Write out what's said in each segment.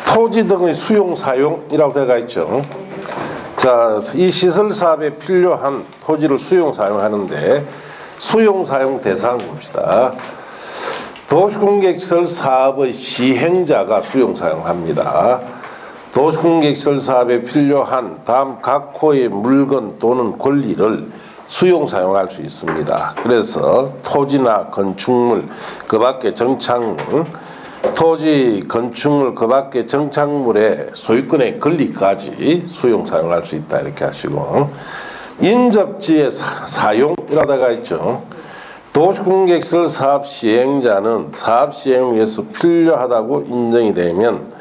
토지 등의 수용 사용이라고 되어 있죠. 자, 이 시설 사업에 필요한 토지를 수용 사용하는데 수용 사용 대상 봅시다. 도시공객시설 사업의 시행자가 수용 사용합니다. 도시공객시설 사업에 필요한 다음 각 호의 물건 또는 권리를 수용 사용할 수 있습니다. 그래서 토지나 건축물, 그 밖에 정착물, 토지, 건축물, 그 밖에 정착물의 소유권의 권리까지 수용 사용할 수 있다 이렇게 하시고, 인접지의 사용이라다가 있죠. 도시공객시설 사업 시행자는 사업 시행을 위해서 필요하다고 인정이 되면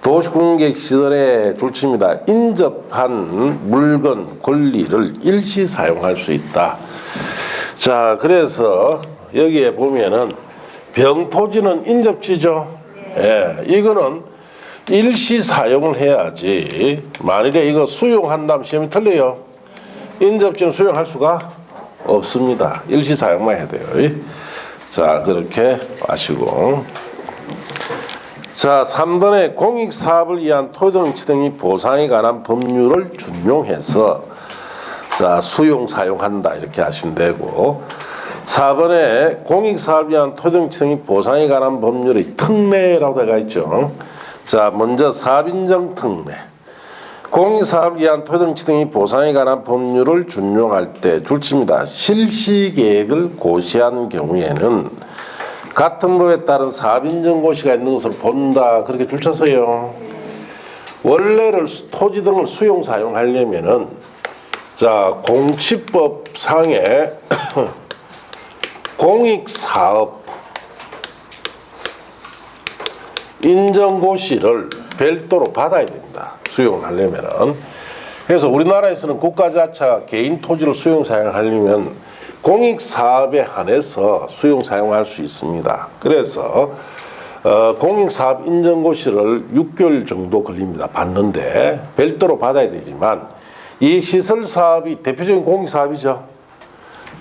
도시공객시설에 줄칩니다. 인접한 물건, 권리를 일시 사용할 수 있다. 자, 그래서 여기에 보면은 병토지는 인접지죠. 예, 이거는 일시 사용을 해야지. 만일에 이거 수용한다면 시험이 틀려요. 인접지는 수용할 수가 없습니다. 일시 사용만 해야 돼요. 자, 그렇게 아시고. 자, 3번에 공익사업을 위한 토지등치 등의 보상에 관한 법률을 준용해서 자, 수용 사용한다 이렇게 하시면 되고, 4번에 공익사업을 위한 토지등치 등의 보상에 관한 법률의 특례라고 되어 있죠. 자, 먼저 사업인정 특례. 공익사업을 위한 토지등치 등의 보상에 관한 법률을 준용할 때 줄칩니다. 실시계획을 고시한 경우에는 같은 법에 따른 사업인정고시가 있는 것을 본다. 그렇게 줄쳤어요. 원래를 토지 등을 수용 사용하려면은 자, 공시법상에 공익사업 인정고시를 별도로 받아야 됩니다. 수용을 하려면은. 그래서 우리나라에서는 국가자치가 개인 토지를 수용 사용하려면 공익사업에 한해서 수용 사용할 수 있습니다. 그래서 공익사업 인정고시를 6개월 정도 걸립니다. 받는데 별도로 받아야 되지만 이 시설사업이 대표적인 공익사업이죠.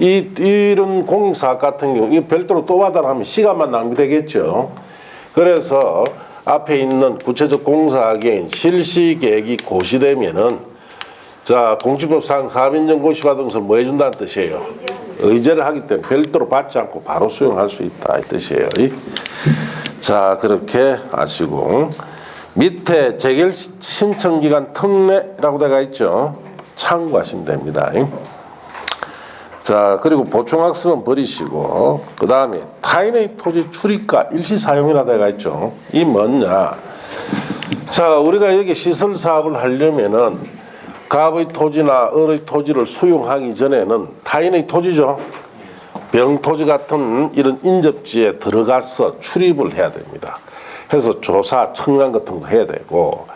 이런 공익사업 같은 경우 이 별도로 또 받아라 하면 시간만 낭비되겠죠. 그래서 앞에 있는 구체적 공사계획 실시계획이 고시되면은 자, 공시법상 사업인정고시 받은 것을 뭐 해준다는 뜻이에요? 의제를 하기 때문에 별도로 받지 않고 바로 수용할 수 있다 이 뜻이에요. 자, 그렇게 아시고, 밑에 재결 신청기간 특례라고 되어 있죠. 참고하시면 됩니다. 자, 그리고 보충학습은 버리시고, 그 다음에 타인의 토지 출입과 일시사용이라 되어 있죠. 이 뭐냐? 자, 우리가 여기 시설 사업을 하려면은 갑의 토지나 을의 토지를 수용하기 전에는 타인의 토지죠. 병토지 같은 이런 인접지에 들어가서 출입을 해야 됩니다. 그래서 조사, 청약 같은 거 해야 되고,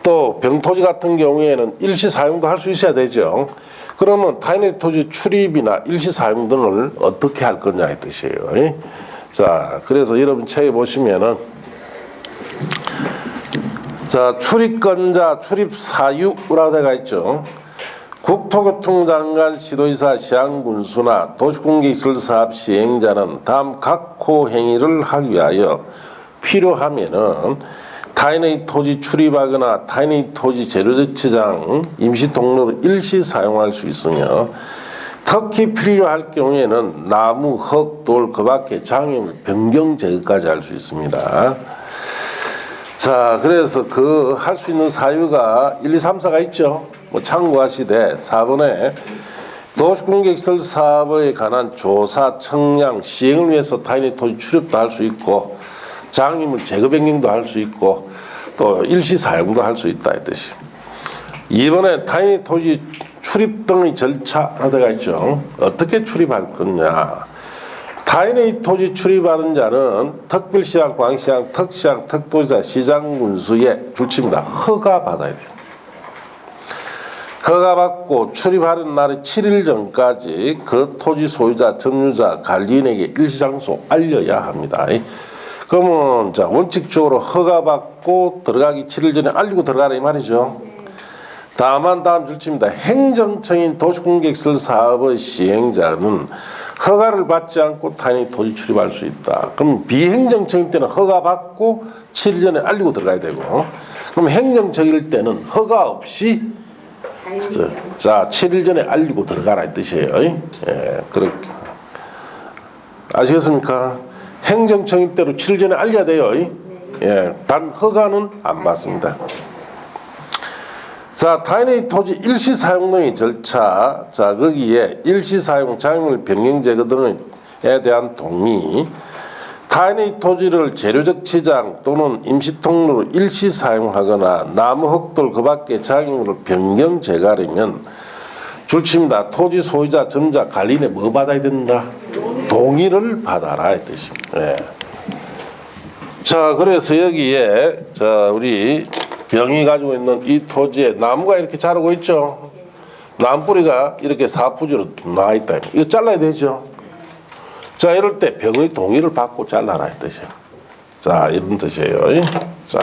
또 병토지 같은 경우에는 일시 사용도 할 수 있어야 되죠. 그러면 타인의 토지 출입이나 일시 사용 등을 어떻게 할 거냐의 뜻이에요. 자, 그래서 여러분 책에 보시면은 자, 출입권자, 출입사유라고 되어 있죠. 국토교통장관, 시도지사, 시장군수나 도시공개시설사업 시행자는 다음 각 호 행위를 하기 위하여 필요하면은 타인의 토지 출입하거나 타인의 토지 재료적 지장, 임시 통로를 일시 사용할 수 있으며 특히 필요할 경우에는 나무, 흙, 돌, 그 밖에 장애물 변경 제거까지 할 수 있습니다. 자, 그래서 그 할 수 있는 사유가 1, 2, 3, 4가 있죠. 뭐 참고하시되 4번에 도시공개시설 사업에 관한 조사, 청량, 시행을 위해서 타인의 토지 출입도 할 수 있고 장애물 제거 변경도 할 수 있고 또 일시 사용도 할 수 있다 이 뜻이. 2번에 타인의 토지 출입 등의 절차가 되어 있죠. 어떻게 출입할 거냐. 타인의 토지 출입하는 자는 특별시장, 광시장, 특시장, 특도지사, 시장군수에 줄칩니다. 허가 받아야 돼요. 허가받고 출입하는 날의 7일 전까지 그 토지 소유자, 점유자, 관리인에게 일시장소 알려야 합니다. 그러면 자, 원칙적으로 허가받고 들어가기 7일 전에 알리고 들어가라 이 말이죠. 다음 줄칩니다. 행정청인 도시공개시설 사업의 시행자는 허가를 받지 않고 타인의 토지 출입할 수 있다. 그럼 비행정청일 때는 허가 받고 7일 전에 알리고 들어가야 되고, 그럼 행정청일 때는 허가 없이 자 7일 전에 알리고 들어가라 이 뜻이에요. 예, 그렇게 아시겠습니까? 행정청일 때로 7일 전에 알려야 돼요. 예, 단 허가는 안 받습니다. 자, 타인의 토지 일시 사용 등의 절차. 자, 거기에 일시 사용 장애물 변경 제거 등에 대한 동의. 타인의 토지를 재료적 치장 또는 임시 통로로 일시 사용하거나 나무 흙돌 그 밖의 장애물을 변경 제거하려면 줄칩니다. 토지 소유자, 점자, 관리인의 뭐 받아야 된다? 동의를 받아라 이 뜻입니다. 예. 자, 그래서 여기에 자 우리 병이 가지고 있는 이 토지에 나무가 이렇게 자라고 있죠. 나무 뿌리가 이렇게 사푸지로 나와 있다. 이거 잘라야 되죠. 자, 이럴 때 병의 동의를 받고 잘라라 이 뜻이에요. 자, 이런 뜻이에요. 자,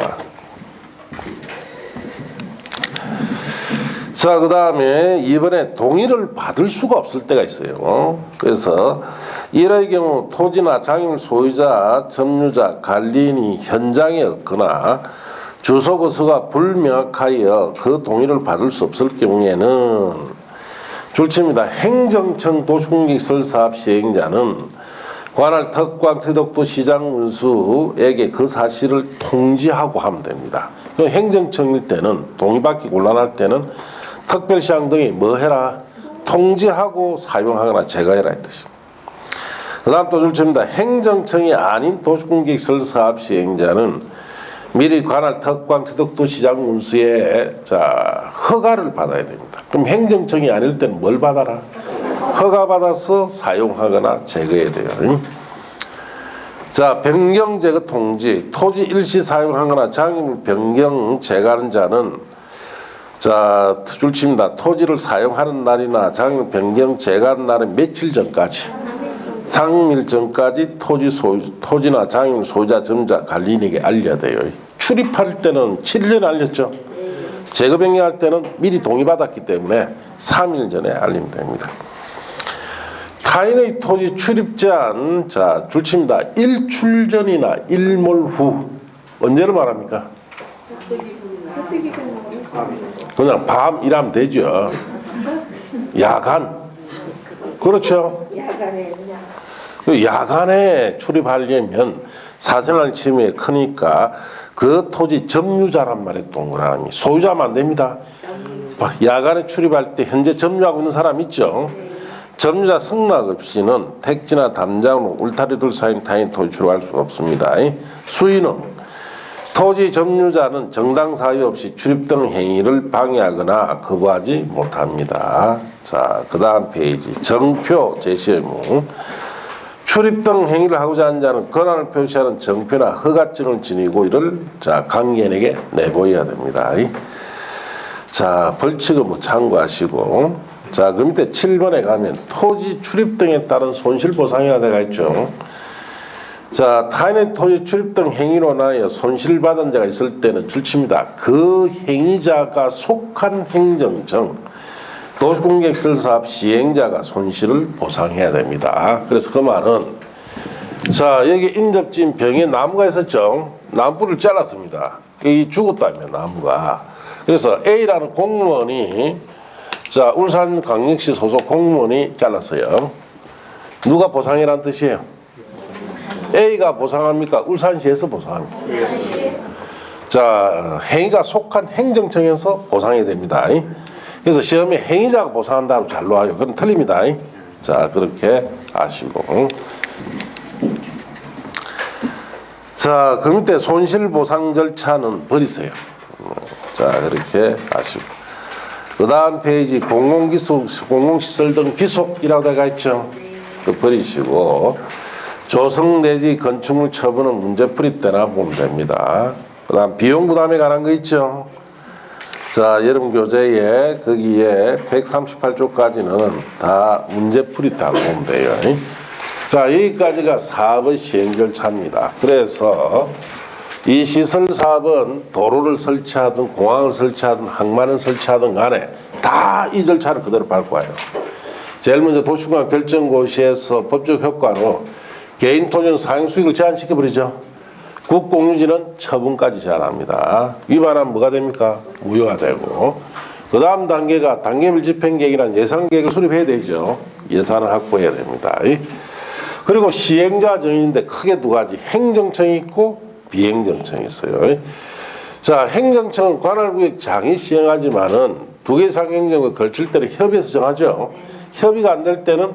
그 다음에 이번에 동의를 받을 수가 없을 때가 있어요. 그래서 이럴 경우 토지나 장애물 소유자, 점유자, 관리인이 현장에 없거나 주소 거수가 불명확하여 그 동의를 받을 수 없을 경우에는 줄칩니다. 행정청 도시공개시설 사업 시행자는 관할 특광 특덕도 시장 문수에게 그 사실을 통지하고 하면 됩니다. 행정청일 때는 동의받기 곤란할 때는 특별시장 등이 뭐 해라? 통지하고 사용하거나 제거해라 이 뜻입니다. 그 다음 또 줄칩니다. 행정청이 아닌 도시공개시설 사업 시행자는 미리 관할 특광 특덕도 시장 문수에 자 허가를 받아야 됩니다. 그럼 행정청이 아닐 때는 뭘 받아라? 허가 받아서 사용하거나 제거해야 돼요. 자, 변경 제거 통지. 토지 일시 사용하거나 장애물 변경 제거하는 자는 자 줄칩니다. 토지를 사용하는 날이나 장애물 변경 제거하는 날은 며칠 전까지 3일 전까지 토지나 장애물 소유자, 점자, 관리인에게 알려야 돼요. 출입할 때는 7일 전에 알렸죠. 제거 변경할 때는 미리 동의받았기 때문에 3일 전에 알리면 됩니다. 타인의 토지 출입 제한, 자 줄칩니다. 일출 전이나 일몰 후. 언제를 말합니까? 그냥 밤 일하면 되죠. 야간. 그렇죠. 야간에 출입하려면 사생활 침해 크니까 그 토지 점유자란 말에 동그라미. 소유자면 안 됩니다. 야간에 출입할 때 현재 점유하고 있는 사람 있죠. 점유자 승낙 없이는 택지나 담장으로 울타리 둘 사이 타인 토지 출입할 수 없습니다. 수의는 토지 점유자는 정당 사유 없이 출입 등 행위를 방해하거나 거부하지 못합니다. 자, 그 다음 페이지. 정표 제시 의무. 출입 등 행위를 하고자 하는 자는 권한을 표시하는 정표나 허가증을 지니고 이를 자 관계인에게 내보여야 됩니다. 자, 벌칙은 뭐 참고하시고. 자, 그 밑에 7번에 가면 토지 출입 등에 따른 손실보상이라 되어 있죠. 자, 타인의 토지 출입 등 행위로 인하여 손실받은 자가 있을 때는 줄칩니다. 그 행위자가 속한 행정청, 도시공개시설 사업 시행자가 손실을 보상해야 됩니다. 그래서 그 말은 자, 여기 인접지인 병에 나무가 있었죠. 나무를 잘랐습니다. 이 죽었다며 나무가. 그래서 A라는 공무원이 자 울산광역시 소속 공무원이 잘랐어요. 누가 보상이란 뜻이에요? A가 보상합니까? 울산시에서 보상합니다. 자, 행위자 속한 행정청에서 보상해야 됩니다. 그래서 시험에 행위자가 보상한다고 잘 나와요. 그건 틀립니다. 자, 그렇게 아시고. 자, 그 밑에 손실보상 절차는 버리세요. 자, 그렇게 아시고. 그 다음 페이지 공공시설 등 비속이라고 되어 있죠. 그 버리시고. 조성 내지 건축물 처분은 문제풀이 때나 보면 됩니다. 그 다음 비용 부담에 관한 거 있죠. 자, 여름 교재에 거기에 138조까지는 다 문제풀이 다 보면 돼요. 자, 여기까지가 사업의 시행 절차입니다. 그래서 이 시설 사업은 도로를 설치하든 공항을 설치하든 항만을 설치하든 간에 다 이 절차를 그대로 밟고 와요. 제일 먼저 도시공간 결정고시에서 법적 효과로 개인 토지는 사용 수익을 제한시켜버리죠. 국공유지는 처분까지 제한합니다. 위반하면 뭐가 됩니까? 무효가 되고, 그 다음 단계가 단계별 집행계획이라는 예산계획을 수립해야 되죠. 예산을 확보해야 됩니다. 그리고 시행자 정의인데 크게 두 가지, 행정청이 있고 비행정청이 있어요. 자, 행정청은 관할구역장이 시행하지만은 두 개 이상 행정을 걸칠 때는 협의해서 정하죠. 협의가 안 될 때는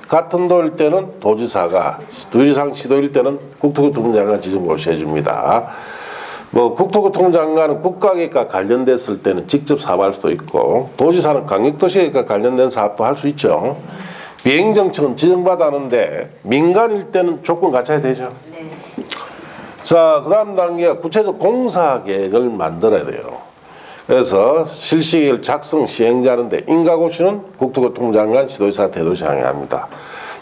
같은 도일 때는 도지사가, 두 이상 시도일 때는 국토교통부장관 지정고시 해줍니다. 뭐 국토교통장관은 국가계획과 관련됐을 때는 직접 사업할 수도 있고, 도지사는 광역도시계획과 관련된 사업도 할 수 있죠. 비행정청은 지정받았는데 민간일 때는 조건 갖춰야 되죠. 네. 자, 그 다음 단계가 구체적 공사계획을 만들어야 돼요. 그래서 실시계획을 작성 시행자인데 인가고시는 국토교통장관, 시도지사, 대도시장이 합니다.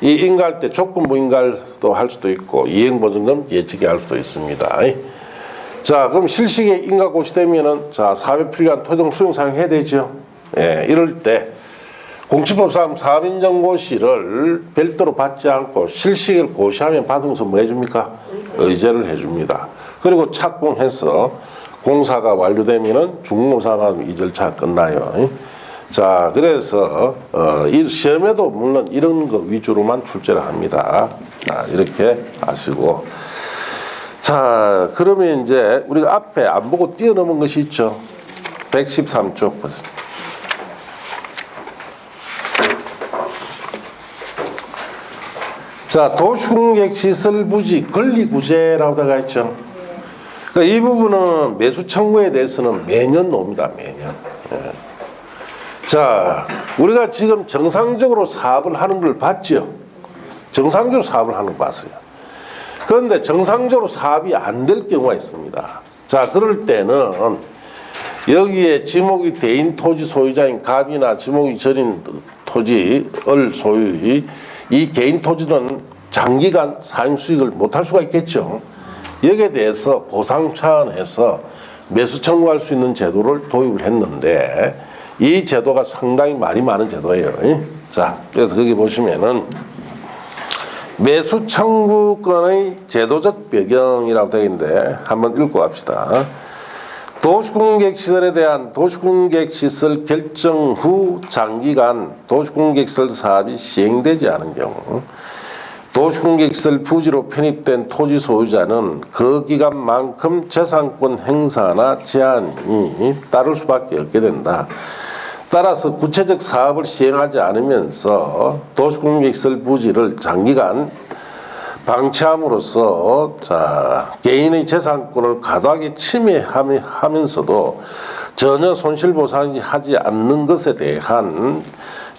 이 인가할 때 조건부 인가도 할 수도 있고 이행보증금 예측이 할 수도 있습니다. 자, 그럼 실시계획 인가고시 되면은 자, 사업에 필요한 토지등 수용 사용해야 되죠. 예, 이럴 때 공시법상 사업인정고시를 별도로 받지 않고 실시계획을 고시하면 받으면서 뭐 해줍니까? 의제를 해줍니다. 그리고 착공해서 공사가 완료되면은 중공사가 이 절차 끝나요. 자, 그래서 이 시험에도 물론 이런 거 위주로만 출제를 합니다. 자, 이렇게 아시고, 자, 그러면 이제 우리가 앞에 안 보고 뛰어넘은 것이 있죠. 113쪽. 자, 도시공객시설 부지 권리구제라고 되어 있죠. 그러니까 이 부분은 매수 청구에 대해서는 매년 옵니다. 매년. 예. 자, 우리가 지금 정상적으로 사업을 하는 걸 봤죠. 정상적으로 사업을 하는 거 봤어요. 그런데 정상적으로 사업이 안 될 경우가 있습니다. 자, 그럴 때는 여기에 지목이 대인 토지 소유자인 갑이나 지목이 전인 토지를 소유의 이 개인 토지는 장기간 사용 수익을 못할 수가 있겠죠. 여기에 대해서 보상 차원에서 매수 청구할 수 있는 제도를 도입을 했는데 이 제도가 상당히 말이 많은 제도예요. 자, 그래서 거기 보시면은 매수 청구권의 제도적 배경이라고 되어 있는데 한번 읽고 갑시다. 도시공객시설에 대한 도시공객시설 결정 후 장기간 도시공객시설 사업이 시행되지 않은 경우 도시공객시설 부지로 편입된 토지 소유자는 그 기간만큼 재산권 행사나 제한이 따를 수밖에 없게 된다. 따라서 구체적 사업을 시행하지 않으면서 도시공객시설 부지를 장기간 방치함으로써 자, 개인의 재산권을 과도하게 침해하면서도 전혀 손실보상이 하지 않는 것에 대한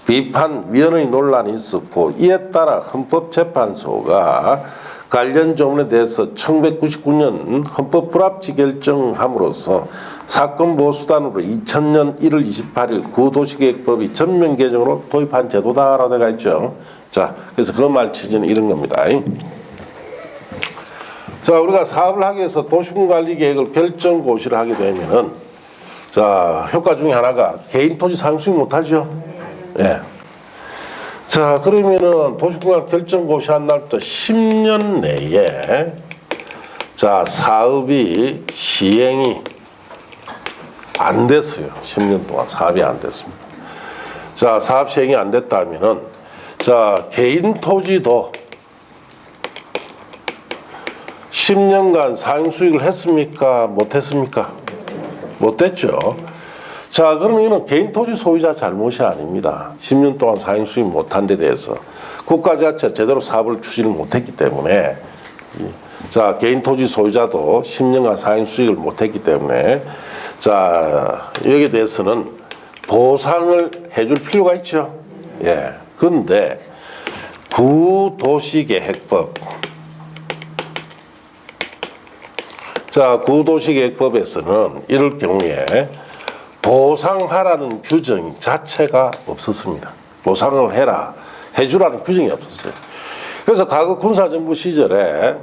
비판위원회 논란이 있었고, 이에 따라 헌법재판소가 관련 조문에 대해서 1999년 헌법 불합치 결정함으로써 사건 보호수단으로 2000년 1월 28일 구도시계획법이 전면 개정으로 도입한 제도다라고 되어 있죠. 자, 그래서 그 말 취지는 이런 겁니다. 자, 우리가 사업을 하기 위해서 도시군관리계획을 결정고시를 하게 되면은 자, 효과 중에 하나가 개인 토지 사용 수익 못하죠. 예. 자, 그러면은 도시군관 결정고시 한 날부터 10년 내에 자, 사업이 시행이 안 됐어요. 10년 동안 사업이 안 됐습니다. 자, 사업 시행이 안 됐다면은 자, 개인 토지도 10년간 사용 수익을 했습니까? 못했습니까? 못했죠. 자, 그러면 이는 개인 토지 소유자 잘못이 아닙니다. 10년 동안 사용 수익 못한 데 대해서 국가 자체 제대로 사업을 추진을 못했기 때문에 자, 개인 토지 소유자도 10년간 사용 수익을 못했기 때문에 자, 여기에 대해서는 보상을 해줄 필요가 있죠. 예. 근데 구도시계획법 자, 구도시계획법에서는 이럴 경우에 보상하라는 규정 자체가 없었습니다. 보상을 해라, 해주라는 규정이 없었어요. 그래서 과거 군사정부 시절에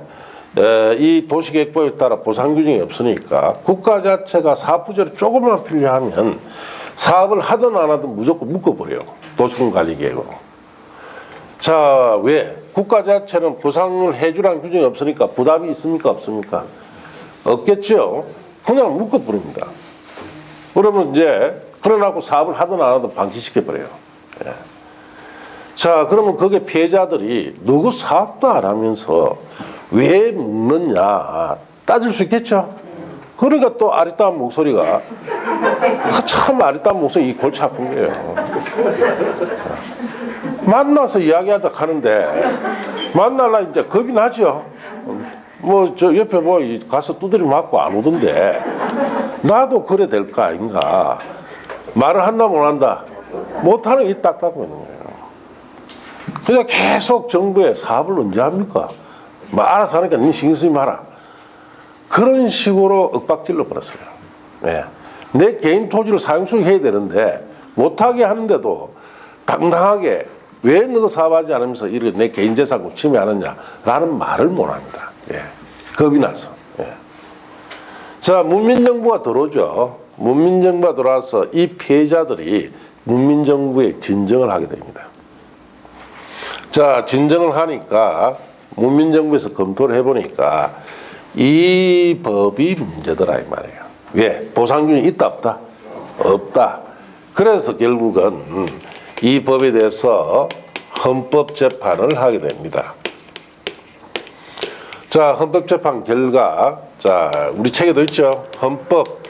이 도시계획법에 따라 보상 규정이 없으니까 국가 자체가 사업 부지를 조금만 필요하면 사업을 하든 안 하든 무조건 묶어버려요. 도시군관리계획으로. 자, 왜? 국가 자체는 보상을 해주라는 규정이 없으니까 부담이 있습니까? 없습니까? 없겠죠. 그냥 묶어버립니다. 그러면 이제 그러나고 사업을 하든 안 하든 방치시켜버려요. 예. 자, 그러면 거기에 피해자들이 누구 사업도 안 하면서 왜 묶느냐 따질 수 있겠죠. 그러니까 또 아리따운 목소리가 참 아리따운 목소리 이 골치 아픈 거예요. 만나서 이야기하다 가는데 만날라 이제 겁이 나죠. 뭐 저 옆에 뭐 가서 두드려 맞고 안 오던데 나도 그래 될 거 아닌가. 말을 한다 못 한다 못하는 게 딱딱하고 있는 거예요. 그냥 계속 정부에 사업을 언제 합니까? 뭐 알아서 하니까 니 신경 쓰지 마라. 그런 식으로 윽박질러 버렸어요. 예. 내 개인 토지를 사용 수익해야 되는데 못하게 하는데도 당당하게 왜 너가 사업하지 않으면서 이렇게 내 개인 재산을 침해하느냐라는 말을 못합니다. 예. 겁이 나서. 예. 자, 문민정부가 들어오죠. 문민정부가 들어와서 이 피해자들이 문민정부에 진정을 하게 됩니다. 자, 진정을 하니까 문민정부에서 검토를 해보니까 이 법이 문제더라 이 말이에요. 왜? 보상균이 있다 없다? 없다. 그래서 결국은 이 법에 대해서 헌법재판을 하게 됩니다. 자, 헌법재판 결과, 자, 우리 책에도 있죠. 헌법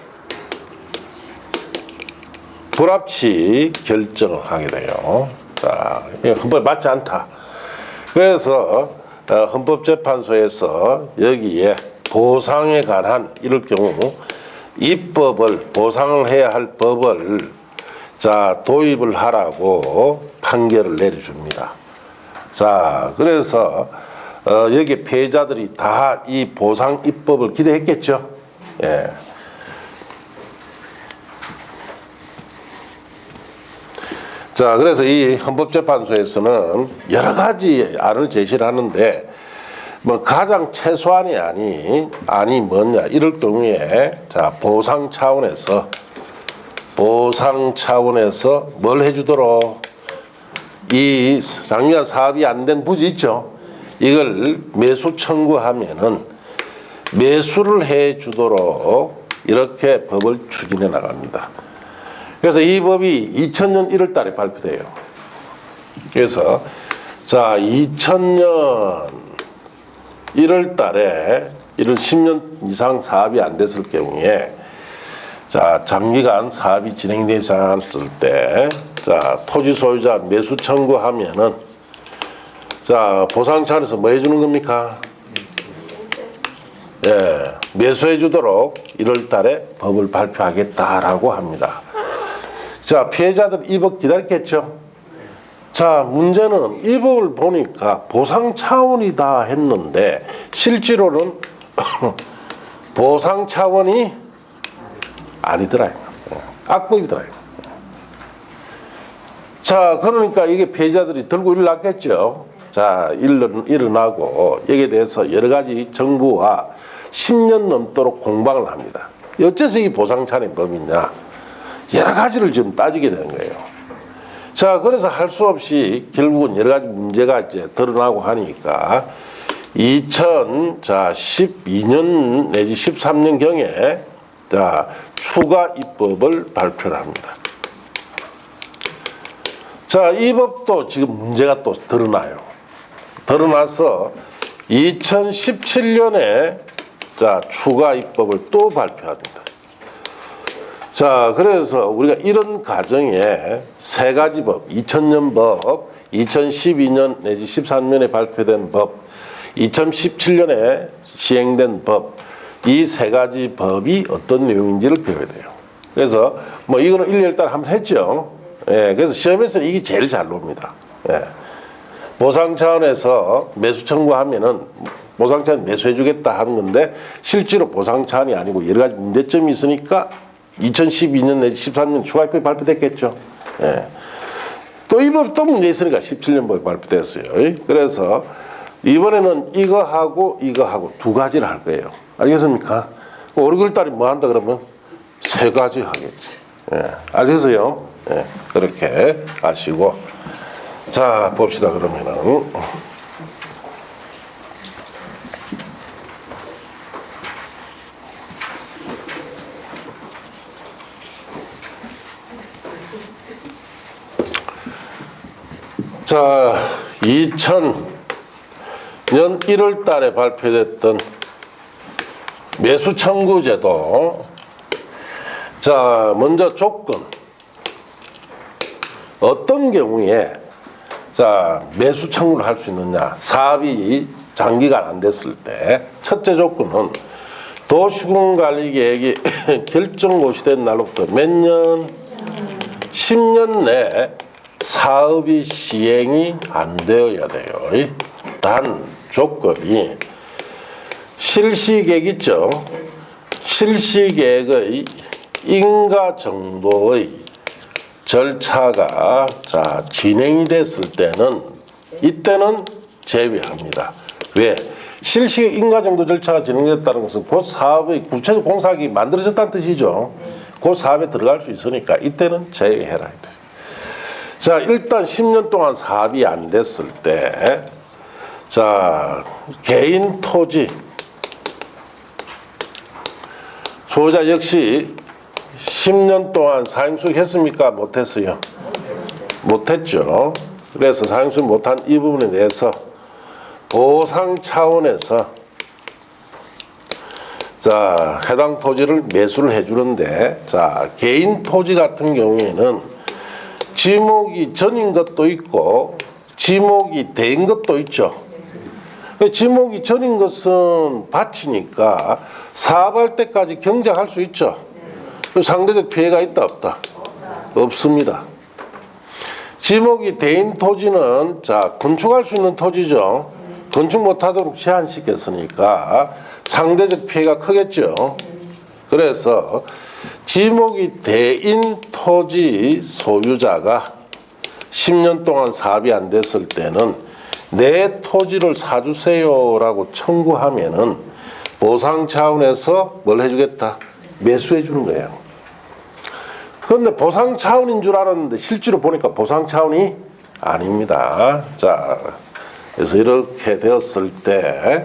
불합치 결정을 하게 돼요. 자, 헌법에 맞지 않다. 그래서 헌법재판소에서 여기에 보상에 관한 이럴 경우 입법을 보상을 해야 할 법을 자 도입을 하라고 판결을 내려줍니다. 자, 그래서 여기 피해자들이 다 이 보상 입법을 기대했겠죠. 예. 자, 그래서 이 헌법재판소에서는 여러 가지 안을 제시를 하는데 뭐 가장 최소한이 아니 뭐냐 이럴 경우에 자 보상 차원에서 뭘 해주도록 이 장기간 사업이 안 된 부지 있죠. 이걸 매수 청구하면은 매수를 해주도록 이렇게 법을 추진해 나갑니다. 그래서 이 법이 2000년 1월 달에 발표돼요. 그래서 자 2000년 1월 달에 이런 10년 이상 사업이 안 됐을 경우에 자 장기간 사업이 진행되지 않았을 때 자 토지 소유자 매수 청구하면은 자 보상차원에서 뭐 해주는 겁니까? 예, 매수해 주도록 1월 달에 법을 발표하겠다라고 합니다. 자, 피해자들 이 법 기다렸겠죠? 자, 문제는 이 법을 보니까 보상 차원이다 했는데 실제로는 보상 차원이 아니더라요. 악법이더라요. 자, 그러니까 이게 피해자들이 들고 일어났겠죠. 자, 일어나고 여기에 대해서 여러 가지 정부와 10년 넘도록 공방을 합니다. 어째서 이 보상차원의 법이냐? 여러 가지를 지금 따지게 되는 거예요. 자, 그래서 할 수 없이 결국은 여러 가지 문제가 이제 드러나고 하니까 2012년 내지 13년경에 자, 추가 입법을 발표를 합니다. 자, 이 법도 지금 문제가 또 드러나요. 드러나서 2017년에 자, 추가 입법을 또 발표합니다. 자, 그래서 우리가 이런 과정에 세 가지 법, 2000년 법, 2012년 내지 13년에 발표된 법, 2017년에 시행된 법, 이 세 가지 법이 어떤 내용인지를 배워야 돼요. 그래서 뭐 이거는 1, 2월 달에 한번 했죠. 예, 그래서 시험에서는 이게 제일 잘 나옵니다. 예. 보상 차원에서 매수 청구하면은 보상 차원 매수해주겠다 하는 건데 실제로 보상 차원이 아니고 여러 가지 문제점이 있으니까 2012년 내지 13년 추가 입법이 발표됐겠죠. 예. 또 이 법 또 문제 있으니까 17년 법이 발표됐어요. 그래서 이번에는 이거하고 두 가지를 할 거예요. 알겠습니까? 5, 6월달에 뭐 한다 그러면 세 가지 하겠지. 예. 아시겠어요? 예. 그렇게 아시고. 자, 봅시다, 그러면은. 자, 2000년 1월 달에 발표됐던 매수 청구제도. 자, 먼저 조건. 어떤 경우에 자, 매수 청구를 할 수 있느냐. 사업이 장기간 안 됐을 때. 첫째 조건은 도시군관리계획이 결정 고시된 날로부터 몇 년? 10년 내 사업이 시행이 안 되어야 돼요. 단 조건이 실시계획 있죠. 실시계획의 인가 정도의 절차가 자 진행이 됐을 때는 이때는 제외합니다. 왜? 실시 인가 정도 절차가 진행됐다는 것은 그 사업의 구체적 공사기 만들어졌다는 뜻이죠. 그 사업에 들어갈 수 있으니까 이때는 제외해라. 자, 일단 10년 동안 사업이 안 됐을 때, 자, 개인 토지 소유자 역시 10년 동안 사용수익 했습니까? 못했어요? 못했죠. 그래서 사용수익 못한 이 부분에 대해서 보상 차원에서 자, 해당 토지를 매수를 해주는데, 자, 개인 토지 같은 경우에는 지목이 전인 것도 있고 지목이 대인 것도 있죠. 지목이 전인 것은 밭이니까 사업할 때까지 경작할 수 있죠. 상대적 피해가 있다 없다? 없습니다. 지목이 대인 토지는 자 건축할 수 있는 토지죠. 건축 못하도록 제한시켰으니까 상대적 피해가 크겠죠. 그래서 지목이 대인 토지 소유자가 10년 동안 사업이 안 됐을 때는 내 토지를 사주세요라고 청구하면은 보상 차원에서 뭘 해주겠다? 매수해 주는 거예요. 그런데 보상 차원인 줄 알았는데 실제로 보니까 보상 차원이 아닙니다. 자, 그래서 이렇게 되었을 때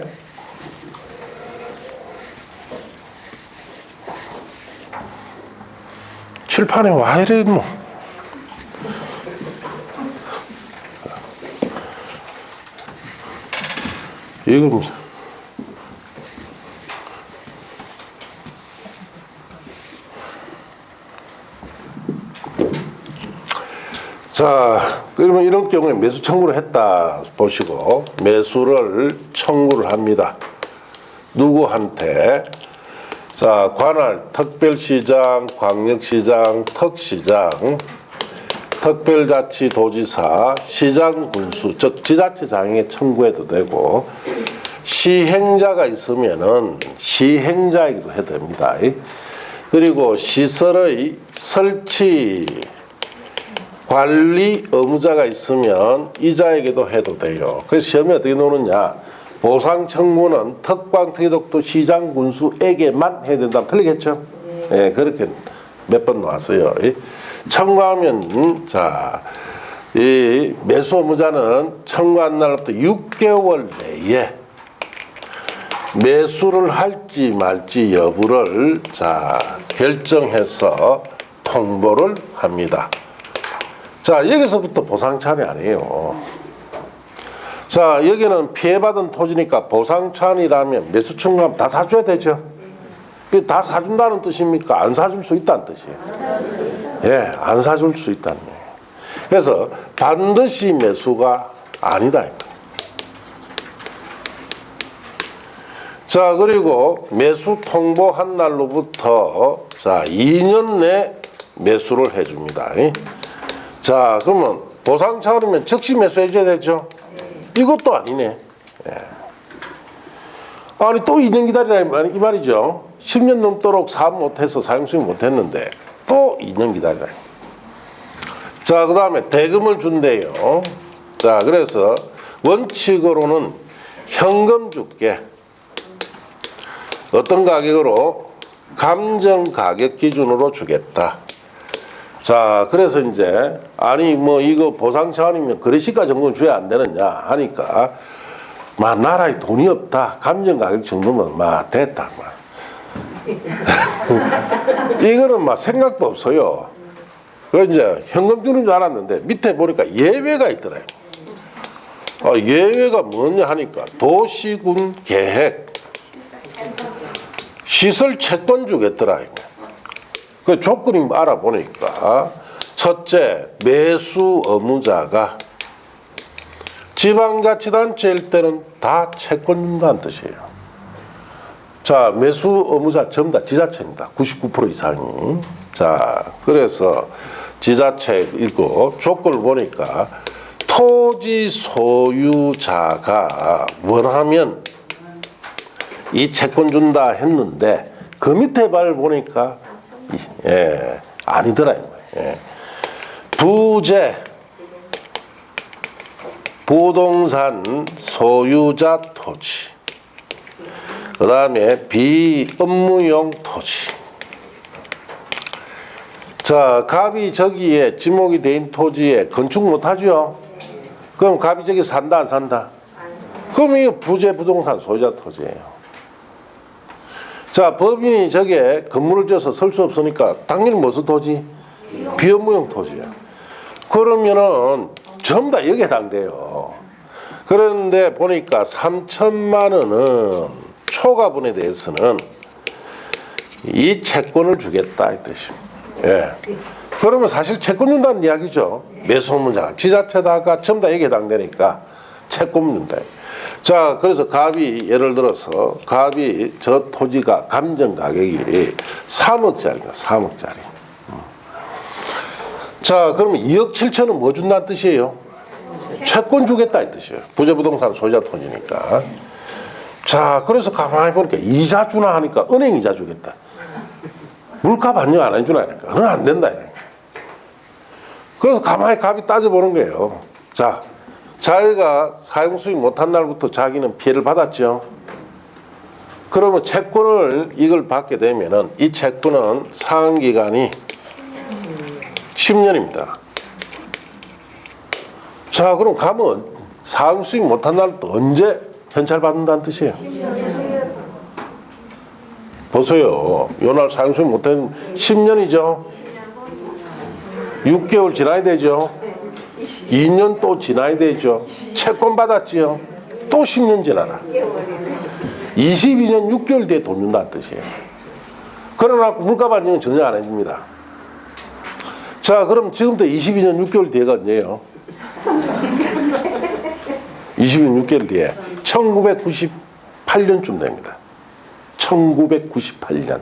칠판에 와 이래 뭐. 이거 자, 그러면 이런 경우에 매수 청구를 했다 보시고 매수를 청구를 합니다. 누구한테? 자, 관할, 특별시장, 광역시장, 특시장, 특별자치도지사, 시장군수, 즉 지자체장에게 청구해도 되고 시행자가 있으면은 시행자에게도 해도 됩니다. 그리고 시설의 설치, 관리 의무자가 있으면 이자에게도 해도 돼요. 그래서 시험에 어떻게 노느냐? 보상 청구는 특광특이독도 시장군수에게만 해야 된다면 틀리겠죠? 예, 그렇게 몇 번 나왔어요. 청구하면 자, 이 매수 의무자는 청구한 날부터 6개월 내에 매수를 할지 말지 여부를 자 결정해서 통보를 합니다. 자, 여기서부터 보상 차원이 아니에요. 자, 여기는 피해받은 토지니까 보상 차원이라면 매수 청구하면 다 사줘야 되죠. 그게 다 사준다는 뜻입니까? 안 사줄 수 있다는 뜻이에요. 예, 안 사줄 수 있다는 거예요. 그래서 반드시 매수가 아니다. 자, 그리고 매수 통보한 날로부터 자 2년 내 매수를 해줍니다. 자, 그러면 보상 차원이면 즉시 매수해줘야 되죠. 이것도 아니네. 예. 아니 또 2년 기다리라 이 말이죠. 10년 넘도록 사업 못해서 사용수익 못했는데 또 2년 기다리라. 자, 그 다음에 대금을 준대요. 자, 그래서 원칙으로는 현금 줄게. 어떤 가격으로? 감정 가격 기준으로 주겠다. 자, 그래서 이제 아니 뭐 이거 보상 차원이면 거래시가 정도는 줘야 안 되느냐 하니까 막 나라에 돈이 없다. 감정 가격 정도면 막 됐다. 막. 이거는 막 생각도 없어요. 그 이제 현금 주는 줄 알았는데 밑에 보니까 예외가 있더라고요. 예외가 뭐냐 하니까 도시군 계획 시설 채권 주겠더라고요. 그 조건이 알아보니까 첫째, 매수 의무자가 지방자치단체일 때는 다 채권 준다는 뜻이에요. 자, 매수 의무자 전부 다 지자체입니다. 99% 이상이. 자, 그래서 지자체이고 조건을 보니까 토지 소유자가 원하면 이 채권 준다 했는데 그 밑에 발 보니까 아니더라. 부재 부동산 소유자 토지, 그 다음에 비업무용 토지. 자, 갑이 저기에 지목이 된 토지에 건축 못하죠? 그럼 갑이 저기 산다 안 산다? 그럼 이게 부재 부동산 소유자 토지예요. 자, 법인이 저게 건물을 지어서 설 수 없으니까 당연히 무슨 토지? 비업무용 토지야. 그러면은 전부 다 여기에 해당돼요. 그런데 보니까 3천만 원은 초과분에 대해서는 이 채권을 주겠다 이 뜻입니다. 예. 그러면 사실 채권 준다는 이야기죠. 매수문자 지자체다가 전부 다 여기에 해당되니까 채권 준다. 자, 그래서 갑이 예를 들어서 갑이 저 토지가 감정 가격이 3억짜리입니다. 3억짜리. 자, 그러면 2억 7천은 뭐 준다는 뜻이에요? 채권 주겠다 이 뜻이에요. 부재부동산 소유자 토지니까. 자, 그래서 가만히 보니까 이자 주나 하니까 은행 이자 주겠다. 물가 반영 안 해주나 하니까 그건 안 된다. 그래서 가만히 갑이 따져보는 거예요. 자, 자기가 사용 수익 못한 날부터 자기는 피해를 받았죠. 그러면 채권을 이걸 받게 되면은 이 채권은 상환 기간이 10년입니다. 자, 그럼 가면 사용 수익 못한 날부터 언제 현찰 받는다는 뜻이에요? 보세요. 요날 사용 수익 못한 10년이죠. 6개월 지나야 되죠. 2년 또 지나야 되죠. 채권 받았지요. 또 10년 지나라. 22년 6개월 뒤에 돈 준다는 뜻이에요. 그러나 물가 반영은 전혀 안 해줍니다. 자, 그럼 지금부터 22년 6개월 뒤에가 언제예요? 22년 6개월 뒤에 1998년쯤 됩니다. 1998년.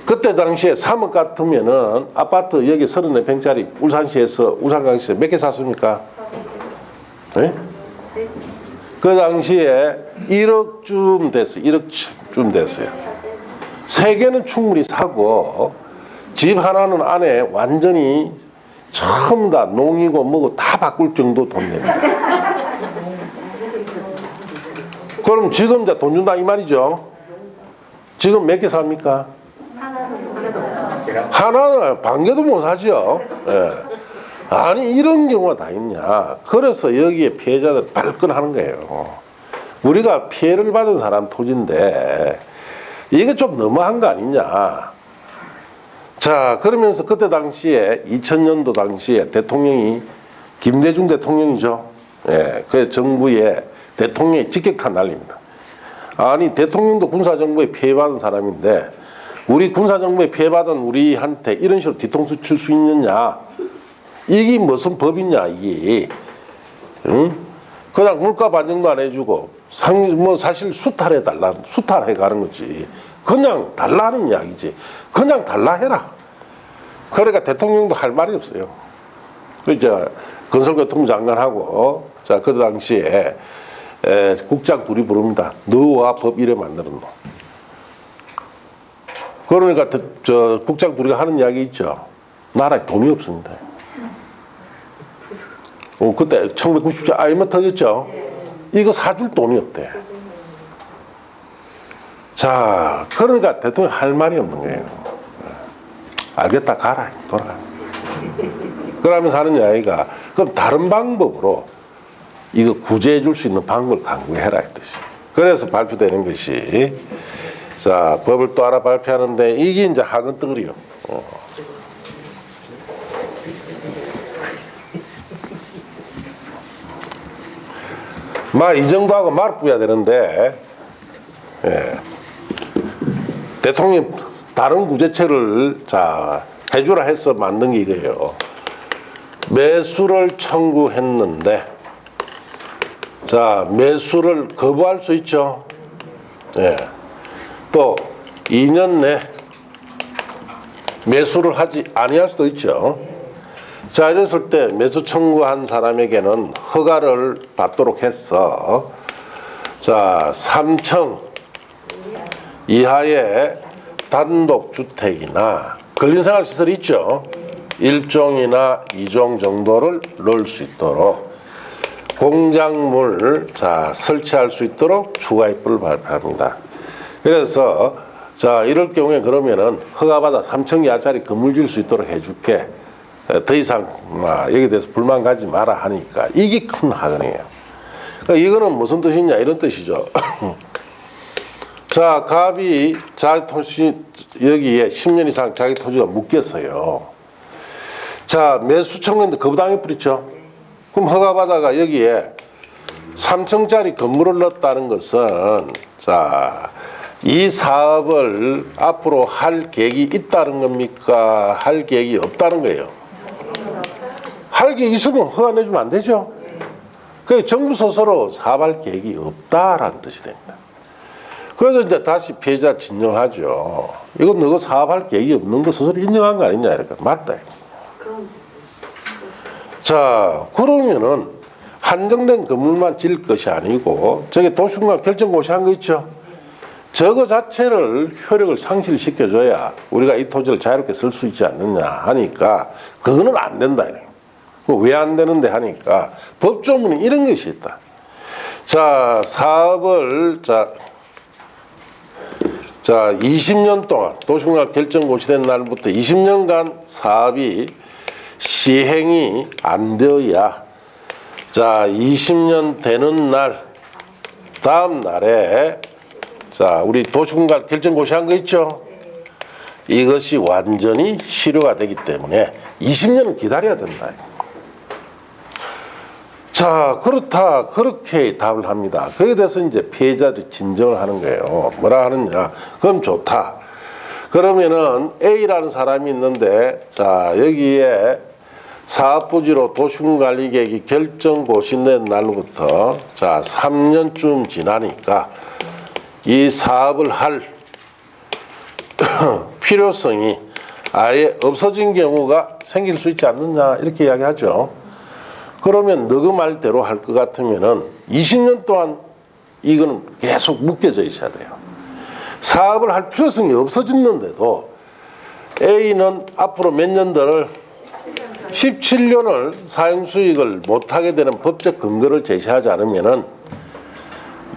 그때 당시에 3억 같으면은 아파트 여기 34평짜리 울산시에서 울산광시에서 몇 개 샀습니까? 네? 그 당시에 1억쯤 됐어요. 1억쯤 됐어요. 3개는 충분히 사고 집 하나는 안에 완전히 전부 다 농이고 뭐고 다 바꿀 정도 돈 냅니다. 그럼 지금 이제 돈 준다 이 말이죠. 지금 몇 개 삽니까? 하나는 반개도 못 사죠. 예. 아니 이런 경우가 다 있냐. 그래서 여기에 피해자들 발끈하는 거예요. 우리가 피해를 받은 사람 토지인데 이게 좀 너무한 거 아니냐. 자, 그러면서 그때 당시에 2000년도 당시에 대통령이 김대중 대통령이죠. 예, 그 정부의 대통령이 직격탄 날립니다. 아니 대통령도 군사정부에 피해받은 사람인데 우리 군사정부에 피해받은 우리한테 이런 식으로 뒤통수 칠 수 있느냐. 이게 무슨 법이냐 이게. 응? 그냥 물가 반영도 안 해주고 뭐 사실 수탈해 가는 거지. 그냥 달라는 이야기지. 그냥 달라 해라. 그러니까 대통령도 할 말이 없어요. 이제 건설교통부 장관하고 자, 그 당시에 국장 둘이 부릅니다. 너와 법 이래 만들었노. 그러니까 저 국장 둘이 하는 이야기 있죠. 나라에 돈이 없습니다. 그때 1997년 IMF 터졌죠. 이거 사줄 돈이 없대. 자, 그러니까 대통령 할 말이 없는 거예요. 알겠다, 가라, 돌아가. 그러면서 하는 이야기가 그럼 다른 방법으로 이거 구제해 줄 수 있는 방법을 강구해라 이 뜻이. 그래서 발표되는 것이 자 법을 또 하나 발표하는데 이게 이제 학은 덩어리요. 막 이 정도 하고 말을 뿌야 되는데 예. 대통령 다른 구제책을 자 해주라 해서 만든 게 이거예요. 매수를 청구했는데 자 매수를 거부할 수 있죠. 예. 또 2년 내 매수를 하지 아니할 수도 있죠. 자 이랬을 때 매수 청구한 사람에게는 허가를 받도록 해서 자 3층 이하의 단독주택이나 근린생활시설이 있죠. 1종이나 2종 정도를 넣을 수 있도록 공작물 자 설치할 수 있도록 추가입법을 발표합니다. 그래서 자 이럴 경우에 그러면은 허가받아 3층 이하짜리 건물 지을 수 있도록 해줄게. 더 이상 여기에 대해서 불만 가지 마라 하니까 이게 큰 학원이에요. 그러니까 이거는 무슨 뜻이냐 이런 뜻이죠. 자 갑이 자기 토지 여기에 10년 이상 자기 토지가 묶였어요. 자 매수 청구했는데 거부당해 버렸죠. 그럼 허가받아가 여기에 3층짜리 건물을 넣었다는 것은 자 이 사업을 앞으로 할 계획이 있다는 겁니까? 할 계획이 없다는 거예요. 할 계획이 있으면 허가 내주면 안 되죠. 그래서 정부 스스로 사업할 계획이 없다라는 뜻이 됩니다. 그래서 이제 다시 피해자 진정하죠. 이거 너가 사업할 계획이 없는 거 스스로 인정한 거 아니냐 이러니까 맞다. 자 그러면은 한정된 건물만 지을 것이 아니고 저게 도시공간 결정고시 한 거 있죠. 저거 자체를 효력을 상실시켜줘야 우리가 이 토지를 자유롭게 쓸 수 있지 않느냐 하니까 그거는 안 된다. 왜 안 되는데 하니까 법조문에 이런 것이 있다. 자 사업을 자 20년 동안 도시공간 결정고시된 날부터 20년간 사업이 시행이 안 되어야 자 20년 되는 날 다음 날에 자 우리 도시공간 결정고시한 거 있죠. 이것이 완전히 실효가 되기 때문에 20년은 기다려야 된다. 자 그렇다 그렇게 답을 합니다. 거기에 대해서 이제 피해자들이 진정을 하는 거예요. 뭐라 하느냐 그럼 좋다. 그러면은 A라는 사람이 있는데 자 여기에 사업부지로 도시군관리계획이 결정고시된 날로부터 자 3년쯤 지나니까 이 사업을 할 필요성이 아예 없어진 경우가 생길 수 있지 않느냐 이렇게 이야기하죠. 그러면 너그 말대로 할 것 같으면은 20년 동안 이거는 계속 묶여져 있어야 돼요. 사업을 할 필요성이 없어졌는데도 A는 앞으로 몇 년들을 17년을 사용수익을 못하게 되는 법적 근거를 제시하지 않으면은